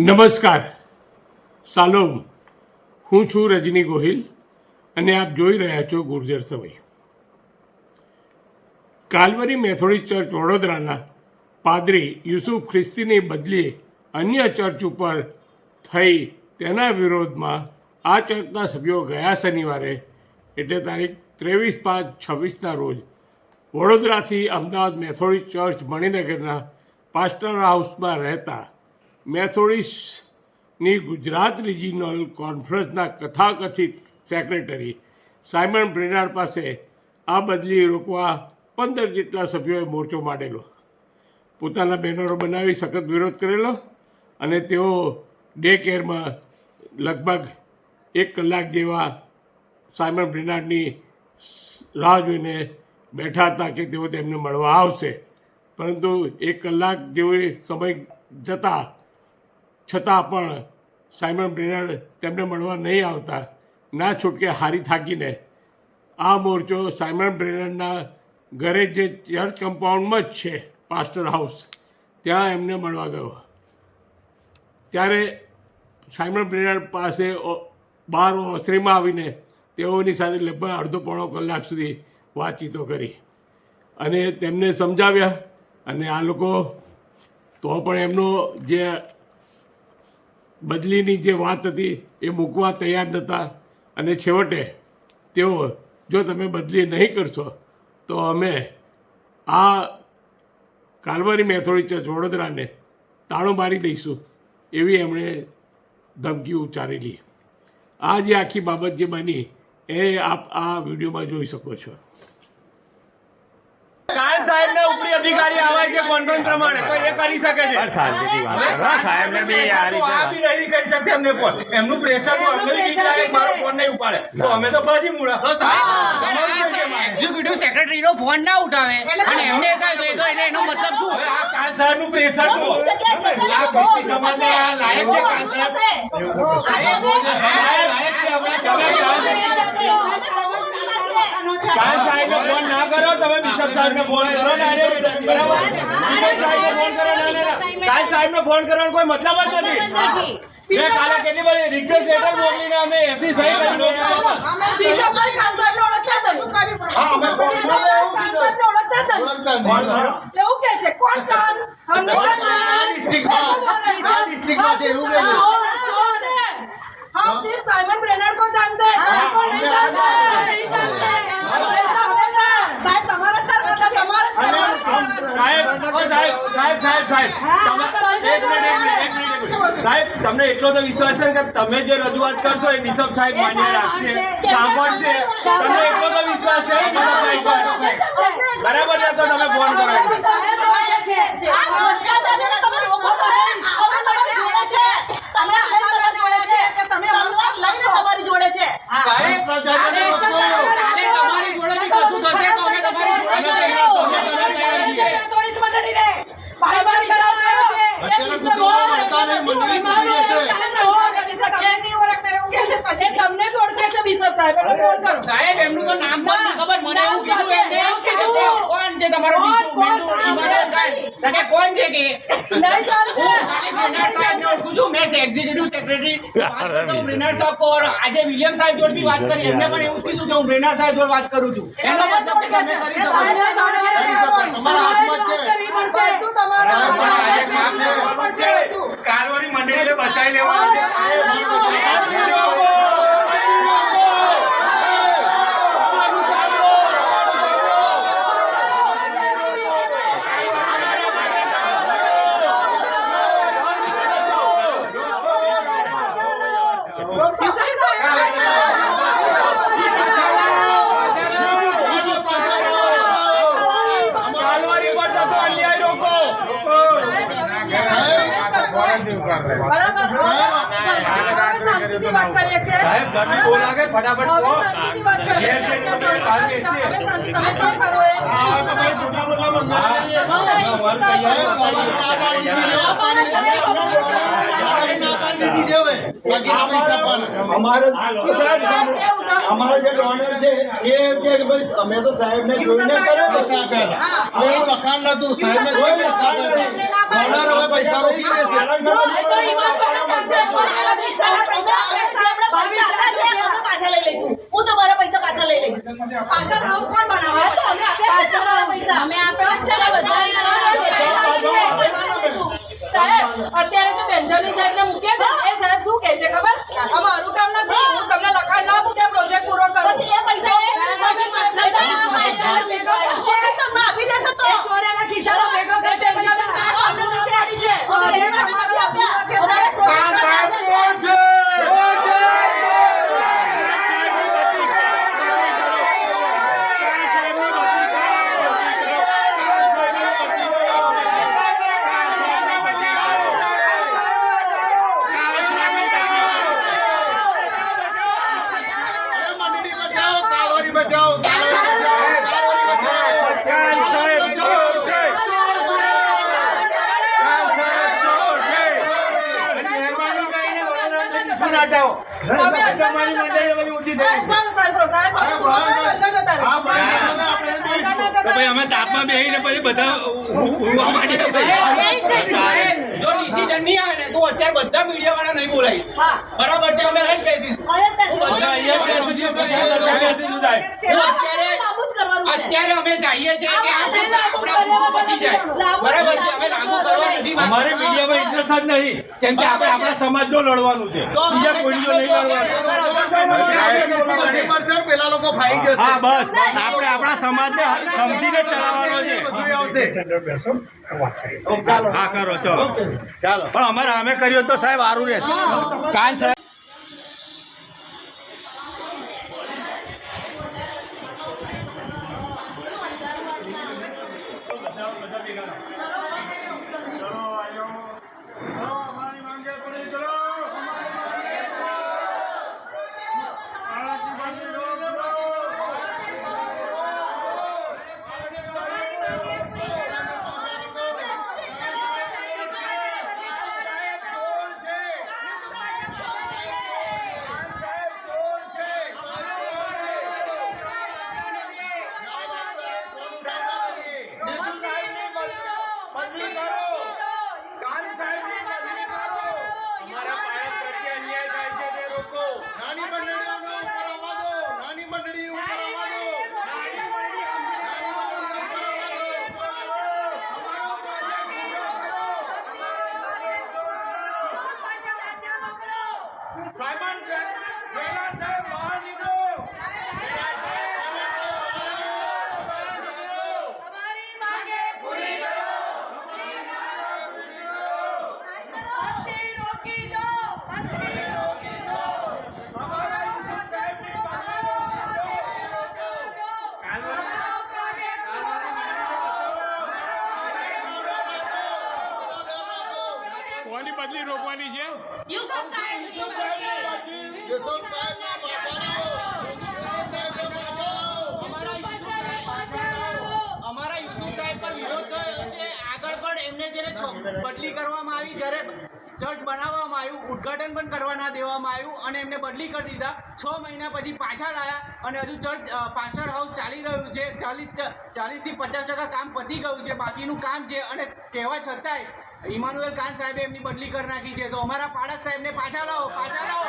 નમસ્કાર સાલોમ, હું છું રજની ગોહિલ અને આપ જોઈ રહ્યા છો ગુર્જર સમય. કાલ્વરી મેથોડિસ્ટ ચર્ચ વડોદરાના પાદરી યુસુફ ખ્રિસ્તીની બદલી અન્ય ચર્ચ ઉપર થઈ તેના વિરોધમાં આ ચર્ચના સભ્યો ગયા શનિવારે એટલે તારીખ 23/5/26ના રોજ વડોદરાથી અમદાવાદ મેથોડિસ્ટ ચર્ચ મણિનગરના પાસ્ટર હાઉસમાં રહેતા મેથોડિસ્ટની ગુજરાત રિજિનલ કોન્ફરન્સના કથાકથિત સેક્રેટરી સાયમન બ્રેનાર્ડ પાસે આ બદલી રોકવા 15 જેટલા સભ્યોએ મોરચો માંડેલો. પોતાના બેનરો બનાવી સખત વિરોધ કરેલો અને તેઓ ડે કેરમાં લગભગ 1 કલાક જેવા સાયમન બ્રેનાર્ડની રાહ જોઈને બેઠા હતા કે તેઓ તેમને મળવા આવશે, પરંતુ 1 કલાક જેવો સમય છતાં પણ સાયમન બ્રેનાર્ડ તેમને મળવા નહીં આવતા ના છૂટકે હારી થાકીને આ મોરચો સાયમન બ્રેનાર્ડના ઘરે જે ચર્ચ કમ્પાઉન્ડમાં જ છે પાસ્ટર હાઉસ, ત્યાં એમને મળવા ગયો. ત્યારે સાયમન બ્રેનાર્ડ પાસે બહાર ઓસરીમાં આવીને તેઓની સાથે લગભગ અડધો પોણો કલાક સુધી વાતચીતો કરી અને તેમને સમજાવ્યા, અને આ લોકો તો પણ એમનો જે બદલીની જે વાત હતી એ મૂકવા તૈયાર નહોતા. અને છેવટે તેઓ, જો તમે બદલી નહીં કરશો તો અમે આ કાલ્વરી મેથોડિસ્ટ ચર્ચ વડોદરાને તાળું મારી દઈશું, એવી એમણે ધમકી ઉચ્ચારેલી. આ જે આખી બાબત જે બની એ આપ આ વિડીયોમાં જોઈ શકો છો. કાયમ સાહેબ ને ઉપરી અધિકારી આવે છે કોન્ટ્રાક્ટ પ્રમાણે તો એ કરી શકે છે. સાહેબ ને બી આ રીતે નહીં કરી શકે. એમને પણ એમનું પ્રેશર તો અમને બી લાગે, મારો ફોન નહીં ઉપાડે તો અમે તો બાજી મુડા. તો સાહેબ એક્ઝિક્યુટિવ સેક્રેટરી નો ફોન ના ઉઠાવે અને એમને કહે તો એનો મતલબ શું? આ કાન સાહેબ નું પ્રેશર તો આ ક્રિસ્તી સમાજને આ લાયક છે. કાન સાહેબ લાયક છે. કાન સાહેબ ને ફોન ના કરો, તમે બિશપ સાહેબ ને ફોન કરો ડાયરેક્ટ, બરાબર? બિશપ સાહેબ ને ફોન કરો. કાન સાહેબ ને ફોન કરવાનો કોઈ મતલબ જ નથી. એ કાલે કેટલી બધી રિક્વેસ્ટ લેટર મોકલીને અમે 80 સહી કરી બિશપ ભાઈ કાન સાહેબ ને ઓળખતા હતા. હા, અમે કાન સાહેબ ને ઓળખતા હતા. એવું કે છે કોણ કાન? હમને ડિસ્ટ્રિક્ટમાં એવું કે છે. हम सिर्फ साइमन ब्रेनार्ड को जानते हैं, को नहीं जानते. साहब તમારા જ કરવા છે. સાહેબ તમને એટલો તો વિશ્વાસ છે કે તમે જે રજૂઆત કરશો એ બિશપ સાહેબ માન્ય રાખશે, સાંભળશે. તમને એટલો તો વિશ્વાસ છે બરાબર છે, તો તમે ફોન સાહેબ એમનું તો નામ પણ નહીં ખબર. મને એવું કીધું એમને કોણ છે તમારો કોણ છે કે ઓળખું છું મેં એક્ઝિક્યુટિવ સેક્રેટરી બ્રેનાર્ડ સાહેબ કો આજે વિલિયમ સાહેબ જોડે બી વાત કરી, એમને પણ એવું કીધું કે હું બ્રેનાર્ડ સાહેબ જોડે વાત કરું છું. એનો મતલબ કે તમે કરી શકો. કાલવરી મંડળીને બચાવી લેવાની સાહેબ ગરમી બહુ લાગે, ફટાફટ અમારો જે ડોનર છે એ કે ભાઈ અમે તો સાહેબ ને જોઈને કર્યો. લખાણ નતું સાહેબ ને જોઈને ઓનર હવે પૈસા રોકી દેશે. એ તો ઈમાન વાળા પાસે અમારા પૈસા પાછા લઈ લઈશું. હું તો મારા પૈસા પાછા લઈ લઈશ. પાછળ હાઉસ કોણ બનાવે? તો અમે આપ્યા છે તમારા પૈસા. અમે આપ્યા છે સાહેબ. અત્યારે જો બેન્જામિન સાહેબને મૂક્યા છે એ સાહેબ શું કહે છે ખબર? અમારું કામ નથી. હું તમને લખાણ ના આપું ત્યાં પ્રોજેક્ટ પૂરો કરું. પછી એ પૈસા આપી દેશે તો ચોરાના ખિસ્સાનો ભેગો કરી બેન્જામિન સાહેબ ભાઈ અમે તાપમાં બેસીને પછી બધા ઉડવા માંડીએ. જો ડિસિઝન નહીં આવે ને તો અત્યારે બધા મીડિયા વાળા નહીં બોલાવીશ. બરાબર છે, અમે અહીં જ બેસીશું. અત્યારે અમે ચાહીએ છીએ કે આ કેસ આપણા મુદ્દો પતી જાય. બરાબર છે, અમે લાગુ કરવા નથી માંગતા. અમારે મીડિયામાં ઇન્ટરેસ્ટ જ નહીં, કેમ કે આપણે આપણા સમાજ જો લડવાનું છે, બીજા કોઈ જો નહીં લડવાનું. પેલા લોકો ફાઈ જશે. હા બસ, આપણે આપણા સમાજને સમજીને ચલાવવાનો છે. હા કરો, ચલો ચાલો. પણ અમારે અમે કર્યું તો સાહેબ સારું રહે. કાન સાહેબ કોની બદલી રોકવાની છે? યુસુફ સાહેબ અમારા યુસુફ સાહેબ પર વિરોધ થયો છે. આગળ પણ એમને જ્યારે બદલી કરવામાં આવી, જ્યારે ચર્ચ બનાવવામાં આવ્યું, ઉદ્ઘાટન પણ કરવા ના દેવામાં આવ્યું અને એમને બદલી કરી દીધા. 6 મહિના પછી પાછા લાયા અને હજુ ચર્ચ પાસ્ટર હાઉસ ચાલી રહ્યું છે. 40 થી 50% કામ પતી ગયું છે, બાકીનું કામ છે. અને કહેવા છતાંય ઇમાનુએલ ખાન સાહેબે એમની બદલી કરી નાખી છે. તો અમારા પાડક સાહેબને પાછા લાવો, પાછા લાવો.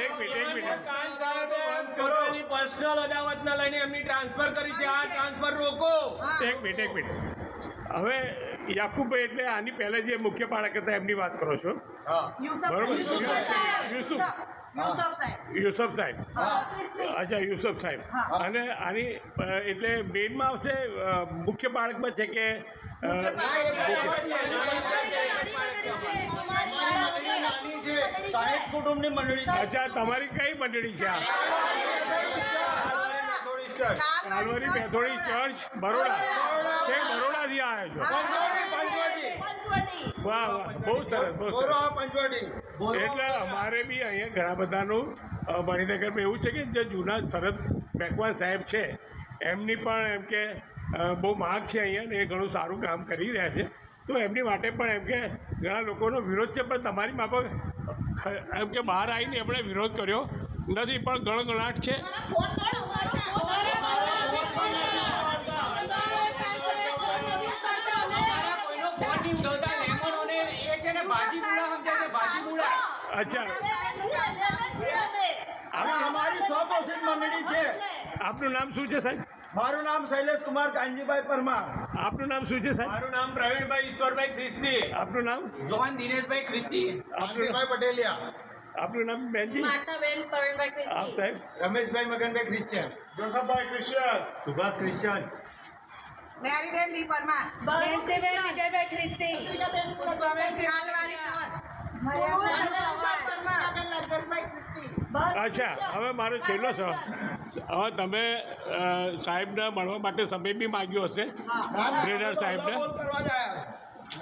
એક મિનિટ પોતાની પર્સનલ અદાવતના લઈને એમની ટ્રાન્સફર કરી છે. આ ટ્રાન્સફર રોકો. એક મિનિટ હવે યાકુબભાઈ એટલે આની પહેલા જે મુખ્ય પાળક હતા એમની વાત કરો છો? બરોબર. યુસુફ સાહેબ. અચ્છા, યુસુફ સાહેબ. અને આની એટલે મેઇનમાં આવશે મુખ્ય બાળકમાં છે કે સાહેબ કુટુંબની મંડળી છે. અચ્છા, તમારી કઈ મંડળી છે આ? કાલવરી બેથોડી ચર્ચ, બરોડા. છે બરોડાથી આવ્યા છો? વાહ વાહ, બહુ સરસ, બહુ સરસ. એટલે અમારે બી અહીંયા ઘણા બધાનું મણિનગરમાં એવું છે કે જે જૂના શરદ મેકવાન સાહેબ છે એમની પણ એમ કે બહુ માંગ છે અહીંયા ને એ ઘણું સારું કામ કરી રહ્યા છે. તો એમની માટે પણ એમ કે ઘણા લોકોનો વિરોધ છે, પણ તમારી માફક એમ કે બહાર આવીને એમણે વિરોધ કર્યો નથી, પણ ગણગણાટ છે. અચ્છા અને અમારી 100% મંડળી છે. આપનું નામ શું છે સાહેબ? મારું નામ શૈલેષ કુમાર કાનજીભાઈ પરમાર. આપનું નામ શું છે સાહેબ? મારું નામ પ્રવીણભાઈ ઈશ્વરભાઈ ખ્રિસ્તી. આપનું નામ? જોન દિનેશભાઈ ખ્રિસ્તી. આપનું પટેલિયા. આપનું નામ બેનજી? માતાબેન પ્રવીણભાઈ આપ ખ્રિસ્તી. સાહેબ? Rameshbhai Maganbhai Christian. Josefbhai Christian. Subhash Christian. Meriben D Parmar, Bensiben Vijaybhai Khristi. Calvary ચોર, અચ્છા, હવે મારો છેલ્લો સવાલ. હવે તમે સાહેબને મળવા માટે સમય બી માગ્યો હશે, ટ્રેનર સાહેબને, બોલ કરવા જાય.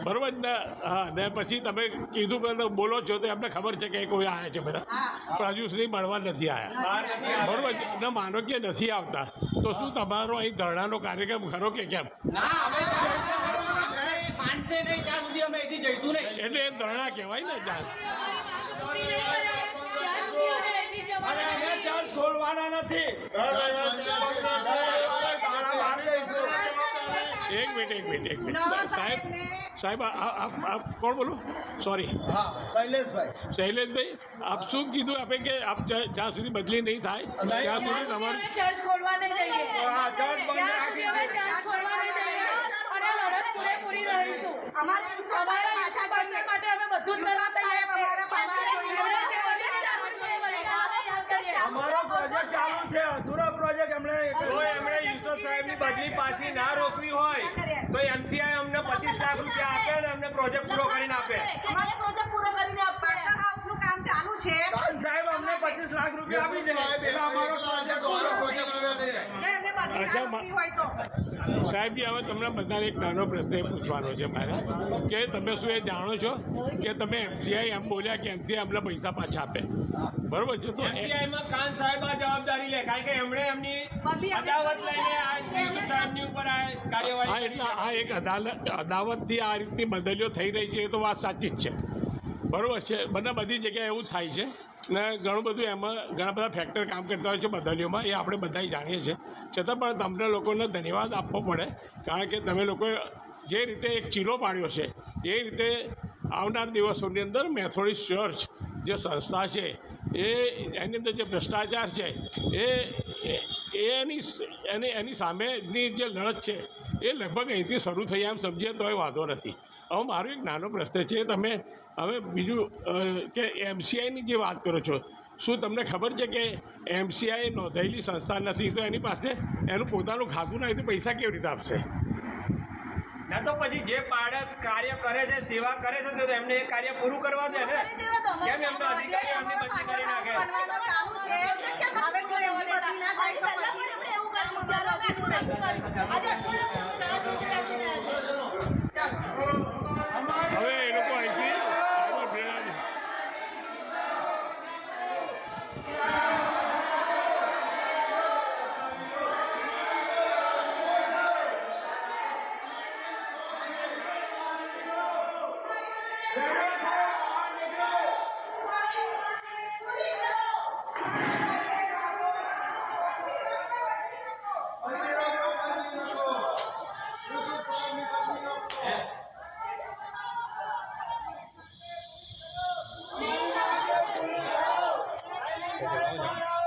બરોબર ને? હા, ને પછી તમે કીધું કે બોલો છો તો એમને ખબર છે કે કોઈ આવ્યા છે બધા, પણ હજુ સુધી મળવા નથી આવ્યા, બરોબર? ને માનો કે નથી આવતા તો શું તમારો અહીં ધરણાનો કાર્યક્રમ ખરો કે કેમ? ના અમે માનશે નહીં ત્યાં સુધી અમે અહીંથી જઈશું નહીં. એટલે એ ધરણા કહેવાય ને ત્યાં. અને અમે ચર્ચ ખોલવાના નથી. તાળા મારી દઈશું. એક મિનિટ નવા સાહેબ, સાહેબને સાહેબ આપ કોણ બોલો? સોરી, હા, શૈલેષભાઈ. શૈલેષભાઈ, આપ શું કીધું આપે કે આપ જ્યાં સુધી બદલી નહીં થાય ત્યાં સુધી તમારું ચર્ચ ખોલવા નહીં જઈએ. હા, ચર્ચ બંધ ત્યાં સુધી અમે રાખીશું. ચર્ચ ખોલવા નહીં જઈએ અને લડત પૂરેપૂરી લડીશું. અમારા અમારા પાછા યુસુફ માટે અમે બધું જ કરવા તૈયાર છીએ. અમારા પાછા અમારો પ્રોજેક્ટ ચાલુ છે, અધૂરો પ્રોજેક્ટ એમણે જો એમણે યુસુફ સાહેબની બદલી પાછી ના રોકવી હોય તો MCI અમને 25 લાખ રૂપિયા આપે ને અમને પ્રોજેક્ટ પૂરો કરીને આપે. અમારે પ્રોજેક્ટ પૂરો કરીને આપશે. પાસ્ટર હાઉસનું કામ ચાલુ છે. ખાન સાહેબ અમને 25 લાખ રૂપિયા આપી દે એટલે અમારો પ્રોજેક્ટ પૂરો થઈ જશે. ને એમને બદલી ના રોકવી હોય તો સાહેબજી, હવે તમને બધાને એક નાનો પ્રશ્ન એ પૂછવાનો છે મારે કે તમે શું એ જાણો છો કે તમે MCI એમ બોલ્યા કે MCI અમને પૈસા પાછા આપે, બરોબર છે? તો MCI માં ખાન સાહેબ આ જવાબદારી લે કારણ કે એમણે એમની અદાવત લઈને આ યુસુફ સાહેબની ઉપર આ હા, કાર્યવાહી એટલે આ એક અદાવતથી આ રીતની બદલીઓ થઈ રહી છે એ તો વાત સાચી જ છે, બરોબર છે? બધી જગ્યાએ એવું થાય છે ને ઘણું બધું એમાં ઘણા બધા ફેક્ટર કામ કરતા હોય છે બદલીઓમાં, એ આપણે બધા જાણીએ છીએ. છતાં પણ તમને લોકોને ધન્યવાદ આપવો પડે કારણ કે તમે લોકોએ જે રીતે એક ચીલો પાડ્યો છે એ રીતે આવનાર દિવસોની અંદર મેથોડિસ્ટ ચર્ચ જે સંસ્થા છે એની અંદર જે ભ્રષ્ટાચાર છે એની સામેની જે લડત છે એ લગભગ અહીંથી શરૂ થઈ એમ સમજીએ તોય વાંધો નથી. હવે મારો એક નાનો પ્રશ્ન છે, તમે હવે બીજું કે MCIની જે વાત કરો છો, શું તમને ખબર છે કે MCI નોંધાયેલી સંસ્થા નથી તો એની પાસે એનું પોતાનું ખાતું નહીં તો પૈસા કેવી રીતે આપશે? ના તો પછી જે બાળક કાર્ય કરે છે, સેવા કરે છે તો એમને એ કાર્ય પૂરું કરવા દે ને. કેમ એમનો અધિકારી એમની બદલી કરી નાખે? બનવાનો ચાલુ છે. હવે જો એમની બદલી ના થાય તો પછી એવું કરવું ચાલો આજે અઠવાડિયું તમે રાહ જોઈ રાખીને હવે એ લોકો અહીંથી સાયબર બ્રિગેડ Yeah.